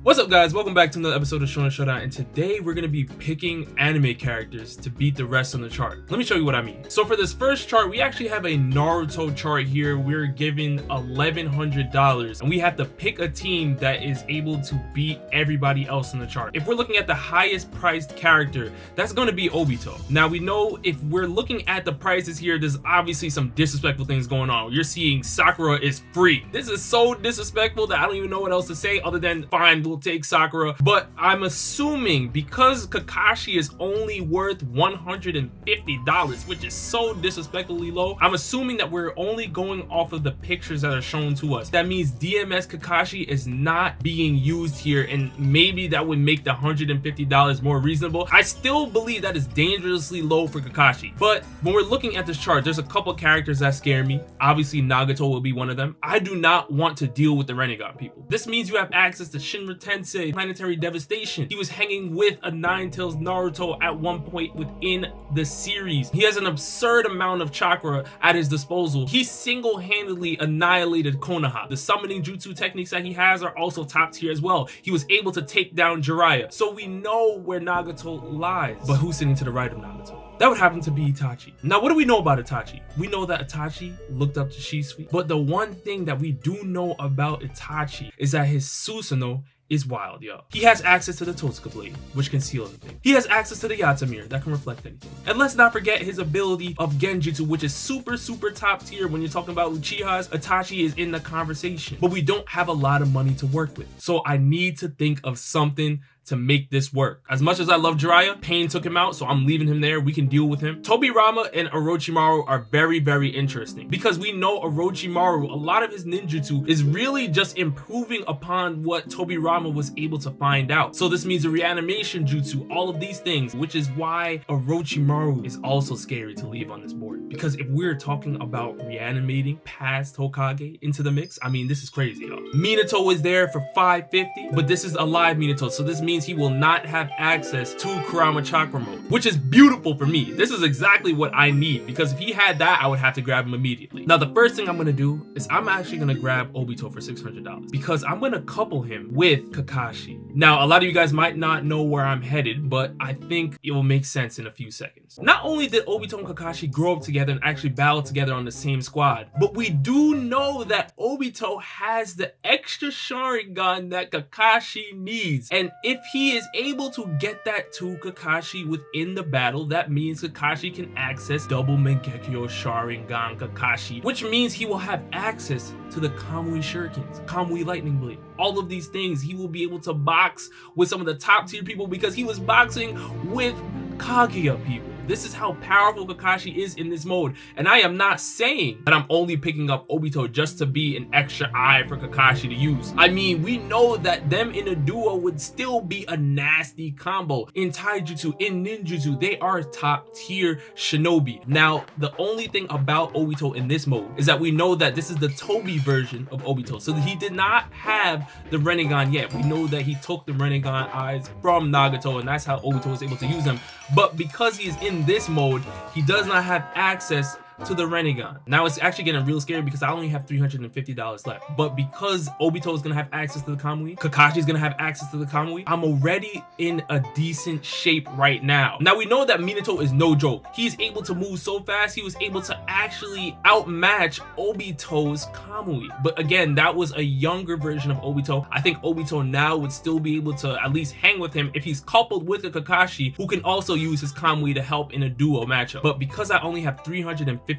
What's up, guys? Welcome back to another episode of Showdown, and today we're going to be picking anime characters to beat the rest on the chart. Let me show you what I mean. So for this first chart, we actually have a Naruto chart here. We're given $1,100, and we have to pick a team that is able to beat everybody else on the chart. If we're looking at the highest priced character, that's going to be Obito. Now, we know if we're looking at the prices here, there's obviously some disrespectful things going on. You're seeing Sakura is free. This is so disrespectful that I don't even know what else to say other than fine, we'll take Sakura. But I'm assuming because Kakashi is only worth $150, which is so disrespectfully low, I'm assuming that we're only going off of the pictures that are shown to us. That means DMS Kakashi is not being used here, and maybe that would make the $150 more reasonable. I still believe that is dangerously low for Kakashi, but when we're looking at this chart, there's a couple characters that scare me. Obviously Nagato will be one of them. I do not want to deal with the Rinnegan people. This means you have access to Shinra Tensei, Planetary Devastation. He was hanging with a Nine-Tails Naruto at one point within the series. He has an absurd amount of chakra at his disposal. He single-handedly annihilated Konoha. The summoning jutsu techniques that he has are also top tier as well. He was able to take down Jiraiya. So we know where Nagato lies. But who's sitting to the right of Nagato? That would happen to be Itachi. Now, what do we know about Itachi? We know that Itachi looked up to Shisui. But the one thing that we do know about Itachi is that his Susanoo is wild, yo. He has access to the Totsuka blade, which can seal anything. He has access to the Yata mirror that can reflect anything. And let's not forget his ability of Genjutsu, which is super top tier. When you're talking about Uchihas, Itachi is in the conversation. But we don't have a lot of money to work with. So I need to think of something to make this work. As much as I love Jiraiya, Pain took him out, so I'm leaving him there. We can deal with him. Tobirama and Orochimaru are very interesting because we know Orochimaru, a lot of his ninjutsu is really just improving upon what Tobirama was able to find out. So this means a reanimation jutsu, all of these things, which is why Orochimaru is also scary to leave on this board. Because if we're talking about reanimating past Hokage into the mix, I mean, this is crazy, yo. Minato is there for 550, but this is a live Minato, so this means he will not have access to Kurama Chakra mode, which is beautiful for me. This is exactly what I need, because if he had that, I would have to grab him immediately. Now, the first thing I'm going to do is I'm actually going to grab Obito for $600 because I'm going to couple him with Kakashi. Now, a lot of you guys might not know where I'm headed, but I think it will make sense in a few seconds. Not only did Obito and Kakashi grow up together and actually battle together on the same squad, but we do know that Obito has the extra Sharingan that Kakashi needs. And if he is able to get that to Kakashi within the battle, that means Kakashi can access double Mangekyo Sharingan Kakashi, which means he will have access to the Kamui Shurikens, Kamui Lightning Blade. All of these things, he will be able to box with some of the top tier people because he was boxing with Kaguya people. This is how powerful Kakashi is in this mode. And I am not saying that I'm only picking up Obito just to be an extra eye for Kakashi to use. I mean, we know that them in a duo would still be a nasty combo. In Taijutsu, in Ninjutsu, they are top tier shinobi. Now, the only thing about Obito in this mode is that we know that this is the Tobi version of Obito. So he did not have the Rinnegan yet. We know that he took the Rinnegan eyes from Nagato, and that's how Obito was able to use them. But because he is in this mode, he does not have access to the Rinnegan. Now it's actually getting real scary because I only have $350 left. But because Obito is gonna have access to the Kamui, Kakashi is gonna have access to the Kamui, I'm already in a decent shape right now. Now we know that Minato is no joke. He's able to move so fast, he was able to actually outmatch Obito's Kamui. But again, that was a younger version of Obito. I think Obito now would still be able to at least hang with him if he's coupled with a Kakashi who can also use his Kamui to help in a duo matchup. But because I only have $350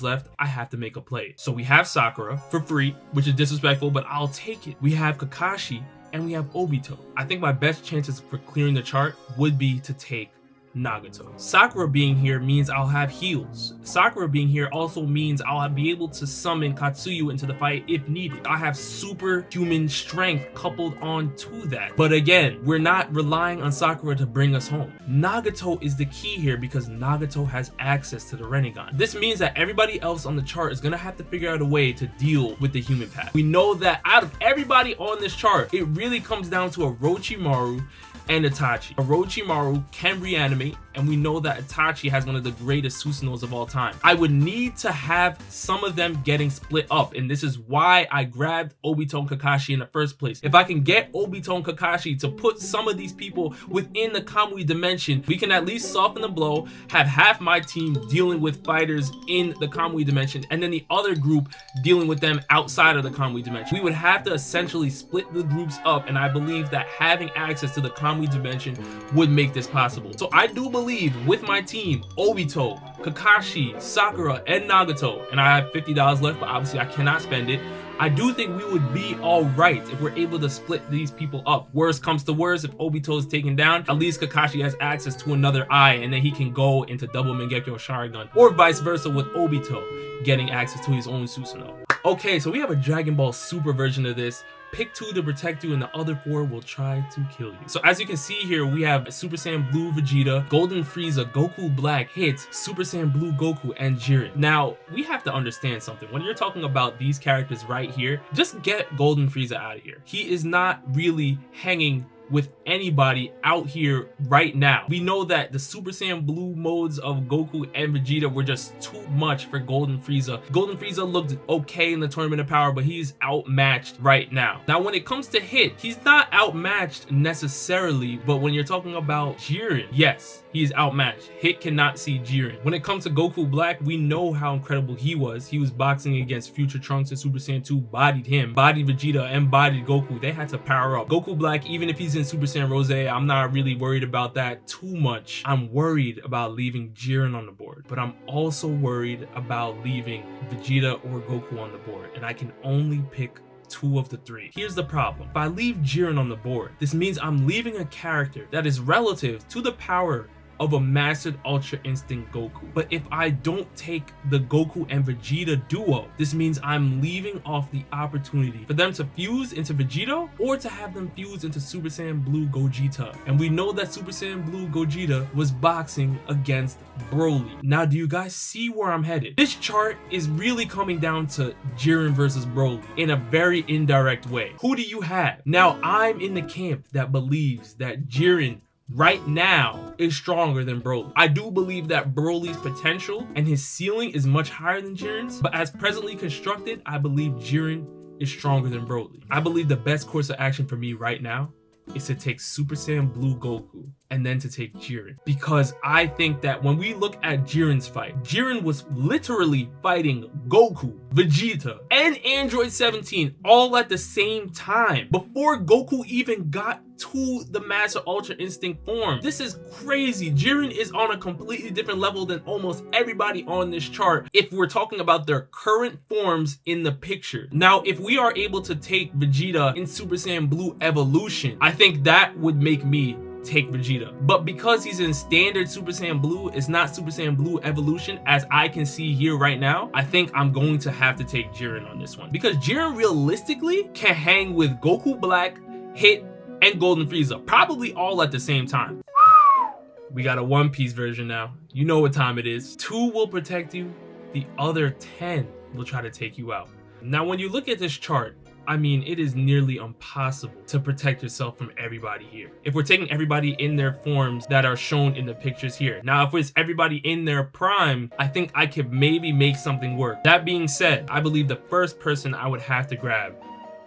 left, I have to make a play. So we have Sakura for free, which is disrespectful, but I'll take it. We have Kakashi and we have Obito. I think my best chances for clearing the chart would be to take Nagato. Sakura being here means I'll have heals. Sakura being here also means I'll be able to summon Katsuyu into the fight if needed. I have superhuman strength coupled on to that. But again, we're not relying on Sakura to bring us home. Nagato is the key here because Nagato has access to the Rinnegan. This means that everybody else on the chart is gonna have to figure out a way to deal with the human path. We know that out of everybody on this chart, it really comes down to Orochimaru and Itachi. Orochimaru can reanimate great, and we know that Itachi has one of the greatest Susanos of all time. I would need to have some of them getting split up, and this is why I grabbed Obito and Kakashi in the first place. If I can get Obito and Kakashi to put some of these people within the Kamui dimension, we can at least soften the blow, have half my team dealing with fighters in the Kamui dimension, and then the other group dealing with them outside of the Kamui dimension. We would have to essentially split the groups up, and I believe that having access to the Kamui dimension would make this possible. So I do believe with my team, Obito, Kakashi, Sakura, and Nagato, and I have $50 left, but obviously I cannot spend it, I do think we would be alright if we're able to split these people up. Worst comes to worst, if Obito is taken down, at least Kakashi has access to another eye, and then he can go into double Mangekyo Sharingan, or vice versa with Obito getting access to his own Susanoo. Okay, so we have a Dragon Ball Super version of this. Pick 2 to protect you and the other 4 will try to kill you. So as you can see here, we have Super Saiyan Blue Vegeta, Golden Frieza, Goku Black, Hit, Super Saiyan Blue Goku, and Jiren. Now, we have to understand something. When you're talking about these characters right here, just get Golden Frieza out of here. He is not really hanging with anybody out here right now. We know that the Super Saiyan Blue modes of Goku and Vegeta were just too much for Golden Frieza. Golden Frieza looked okay in the Tournament of Power, but he's outmatched right now. Now, when it comes to Hit, he's not outmatched necessarily, but when you're talking about Jiren, yes, he's outmatched. Hit cannot see Jiren. When it comes to Goku Black, we know how incredible he was. He was boxing against Future Trunks and Super Saiyan 2, bodied him, bodied Vegeta, and bodied Goku. They had to power up. Goku Black, even if he's in Super Saiyan Rose, I'm not really worried about that too much. I'm worried about leaving Jiren on the board, but I'm also worried about leaving Vegeta or Goku on the board, and I can only pick 2 of the 3. Here's the problem. If I leave Jiren on the board, this means I'm leaving a character that is relative to the power of a mastered Ultra Instinct Goku. But if I don't take the Goku and Vegeta duo, this means I'm leaving off the opportunity for them to fuse into Vegeta or to have them fuse into Super Saiyan Blue Gogeta. And we know that Super Saiyan Blue Gogeta was boxing against Broly. Now, do you guys see where I'm headed? This chart is really coming down to Jiren versus Broly in a very indirect way. Who do you have? Now, I'm in the camp that believes that Jiren right now is stronger than Broly. I do believe that Broly's potential and his ceiling is much higher than Jiren's, but as presently constructed, I believe Jiren is stronger than Broly. I believe the best course of action for me right now is to take Super Saiyan Blue Goku and then to take Jiren, because I think that when we look at Jiren's fight, Jiren was literally fighting Goku, Vegeta, and Android 17 all at the same time before Goku even got to the Master Ultra Instinct form. This is crazy. Jiren is on a completely different level than almost everybody on this chart if we're talking about their current forms in the picture. Now, if we are able to take Vegeta in Super Saiyan Blue Evolution, I think that would make me take Vegeta. But because he's in standard Super Saiyan Blue, it's not Super Saiyan Blue Evolution as I can see here right now, I think I'm going to have to take Jiren on this one. Because Jiren realistically can hang with Goku Black, Hit, and Golden Frieza, probably all at the same time. We got a One Piece version now. You know what time it is. 2 will protect you, the other 10 will try to take you out. Now, when you look at this chart, I mean, it is nearly impossible to protect yourself from everybody here. If we're taking everybody in their forms that are shown in the pictures here. Now, if it's everybody in their prime, I think I could maybe make something work. That being said, I believe the first person I would have to grab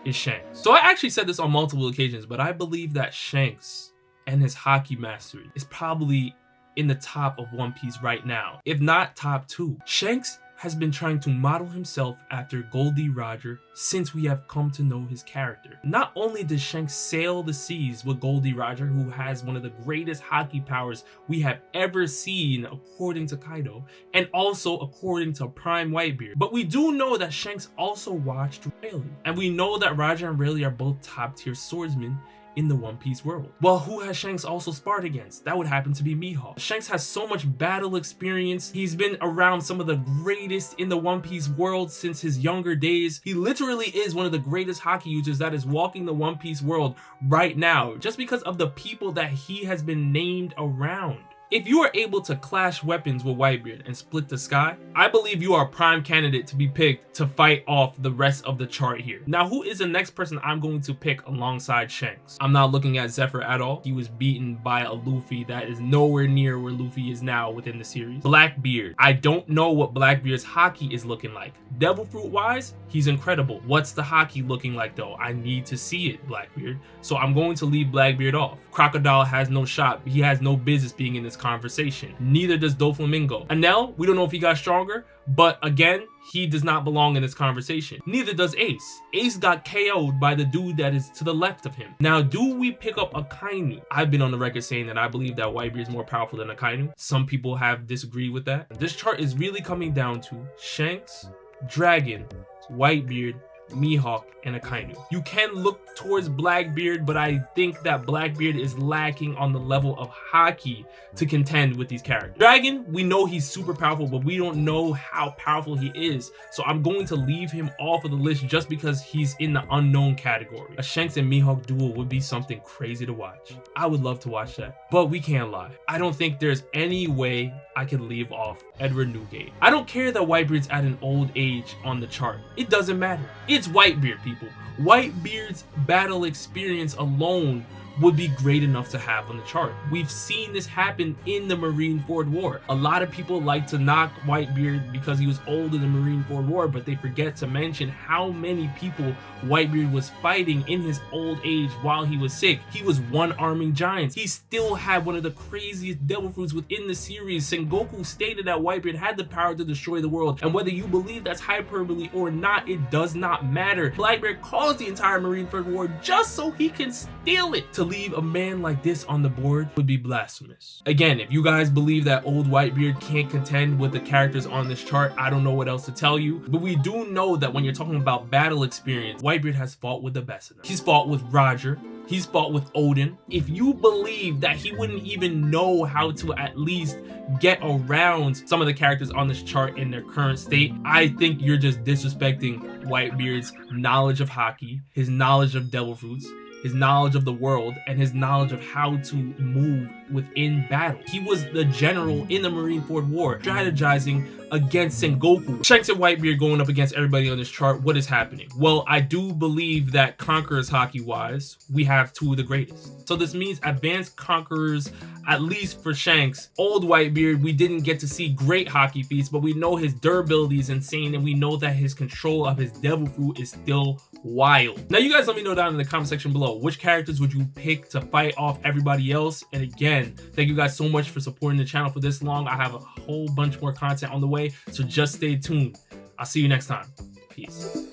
is Shanks. So I actually said this on multiple occasions, but I believe that Shanks and his Haki mastery is probably in the top of One Piece right now, if not top 2. Shanks has been trying to model himself after Goldie Roger since we have come to know his character. Not only does Shanks sail the seas with Goldie Roger, who has one of the greatest Haki powers we have ever seen according to Kaido, and also according to Prime Whitebeard, but we do know that Shanks also watched Rayleigh, and we know that Roger and Rayleigh are both top tier swordsmen in the One Piece world. Well, who has Shanks also sparred against? That would happen to be Mihawk. Shanks has so much battle experience. He's been around some of the greatest in the One Piece world since his younger days. He literally is one of the greatest Haki users that is walking the One Piece world right now, just because of the people that he has been named around. If you are able to clash weapons with Whitebeard and split the sky, I believe you are a prime candidate to be picked to fight off the rest of the chart here. Now, who is the next person I'm going to pick alongside Shanks? I'm not looking at Zephyr at all. He was beaten by a Luffy that is nowhere near where Luffy is now within the series. Blackbeard. I don't know what Blackbeard's haki is looking like. Devil Fruit wise, he's incredible. What's the haki looking like though? I need to see it, Blackbeard. So I'm going to leave Blackbeard off. Crocodile has no shot. He has no business being in this conversation. Neither does Doflamingo. Enel, we don't know if he got stronger, but again, he does not belong in this conversation. Neither does Ace. Ace got KO'd by the dude that is to the left of him. Now, do we pick up Akainu? I've been on the record saying that I believe that Whitebeard is more powerful than Akainu. Some people have disagreed with that. This chart is really coming down to Shanks, Dragon, Whitebeard, Mihawk, and Akainu. You can look towards Blackbeard, but I think that Blackbeard is lacking on the level of haki to contend with these characters. Dragon, we know he's super powerful, but we don't know how powerful he is. So I'm going to leave him off of the list just because he's in the unknown category. A Shanks and Mihawk duel would be something crazy to watch. I would love to watch that, but we can't lie. I don't think there's any way I could leave off Edward Newgate. I don't care that Whitebeard's at an old age on the chart. It doesn't matter. It's Whitebeard, people. Whitebeard's battle experience alone would be great enough to have on the chart. We've seen this happen in the Marineford War. A lot of people like to knock Whitebeard because he was old in the Marineford War, but they forget to mention how many people Whitebeard was fighting in his old age while he was sick. He was one-arming giants. He still had one of the craziest devil fruits within the series. Sengoku stated that Whitebeard had the power to destroy the world, and whether you believe that's hyperbole or not, it does not matter. Blackbeard caused the entire Marineford War just so he can steal it. To leave a man like this on the board would be blasphemous. Again, if you guys believe that old Whitebeard can't contend with the characters on this chart, I don't know what else to tell you, but we do know that when you're talking about battle experience, Whitebeard has fought with the best of them. He's fought with Roger. He's fought with Odin. If you believe that he wouldn't even know how to at least get around some of the characters on this chart in their current state, I think you're just disrespecting Whitebeard's knowledge of haki, his knowledge of devil fruits, his knowledge of the world, and his knowledge of how to move within battle. He was the general in the Marineford War, strategizing against Sengoku. Shanks and Whitebeard going up against everybody on this chart. What is happening? Well, I do believe that Conquerors haki-wise, we have two of the greatest. So this means advanced Conquerors, at least for Shanks. Old Whitebeard, we didn't get to see great haki feats, but we know his durability is insane, and we know that his control of his devil fruit is still wild. Now, you guys let me know down in the comment section below, which characters would you pick to fight off everybody else? And again, thank you guys so much for supporting the channel for this long. I have a whole bunch more content on the way, so just stay tuned. I'll see you next time. Peace.